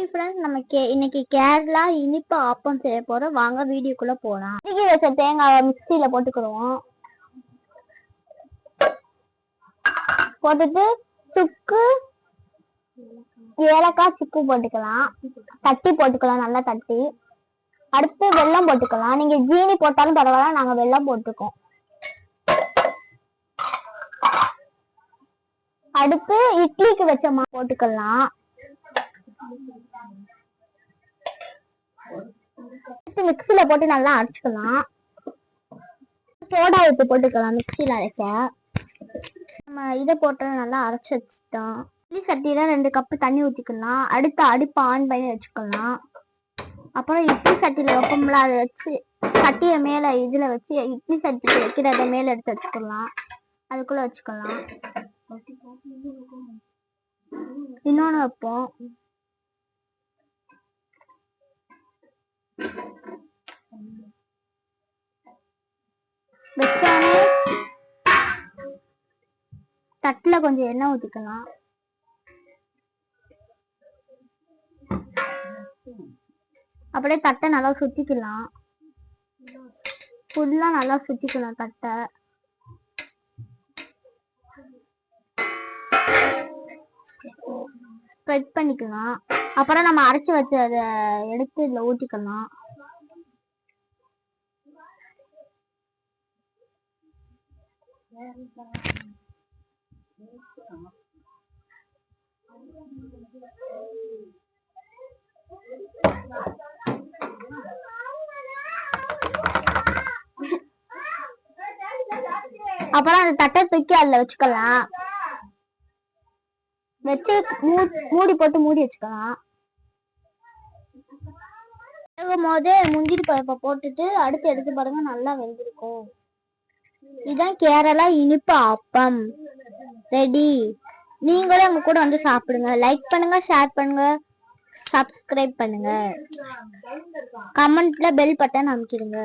Hi friends, நம்ம இன்னைக்கு கேரளா இனிப்பு ஆப்பம் செய்ய போறோம். வாங்க வீடியோக்குள்ள போலாம். இடிக்கி வச்ச தேங்காவை மிக்சியில போட்டுக்கிறோம். போட்டுட்டு சுக்கு, ஏலக்காய், சுக்கு போட்டுக்கலாம். தட்டி போட்டுக்கலாம், நல்லா தட்டி. அடுத்து வெல்லம் போட்டுக்கலாம். நீங்க ஜீனி போட்டாலும் பரவாயில்ல, நாங்க வெல்லம் போட்டுக்கோம். அடுத்து இட்லிக்கு வச்ச மா போட்டுக்கலாம். மிக்சியில போட்டு நல்லா அரைச்சுக்கலாம். சோடா உப்பு போட்டுக்கலாம். மிக்சியில அரைக்க நம்ம இதை போட்டு நல்லா அரைச்சு வச்சுட்டோம். இட்லி சட்டியில 2 கப்பு தண்ணி ஊற்றிக்கலாம். அடுத்து அடுப்பு ஆன் பண்ணி வச்சுக்கலாம். அப்புறம் இட்லி சட்டியில வைப்போம்ல, அதை வச்சு சட்டியை மேல இதுல வச்சு இட்லி சட்டி வைக்கிறத மேல எடுத்து வச்சுக்கலாம். அதுக்குள்ள வச்சுக்கலாம். இன்னொன்னு வைப்போம். வச்சானே தட்டுல கொஞ்சம் எண்ணெய் ஊத்திக்கலாம். அப்படியே தட்டை நல்லா சுத்திக்கலாம். ஃபுல்லா நல்லா சுத்திக்கலாம். தட்டை ஸ்ப்ரெட் பண்ணிக்கலாம். அப்புறம் நம்ம அரைச்சு வச்சு அதை எடுத்து இதுல ஊத்திக்கலாம். அப்புறம் அந்த தட்டை தூக்கி அதுல வச்சுக்கலாம். வச்சு மூடி போட்டு மூடி வச்சுக்கலாம். வேகும் போதே முந்திரி பருப்பை போட்டுட்டு அடுத்து எடுத்து பாருங்க, நல்லா வெந்திருக்கும். இதான் கேரளா இனிப்பு ஆப்பம் ரெடி. நீங்களும் உங்க கூட வந்து சாப்பிடுங்க. லைக் பண்ணுங்க, ஷேர் பண்ணுங்க, சப்ஸ்கிரைப் பண்ணுங்க, கமெண்ட்ல பெல் பட்டன் அமுக்கிடுங்க.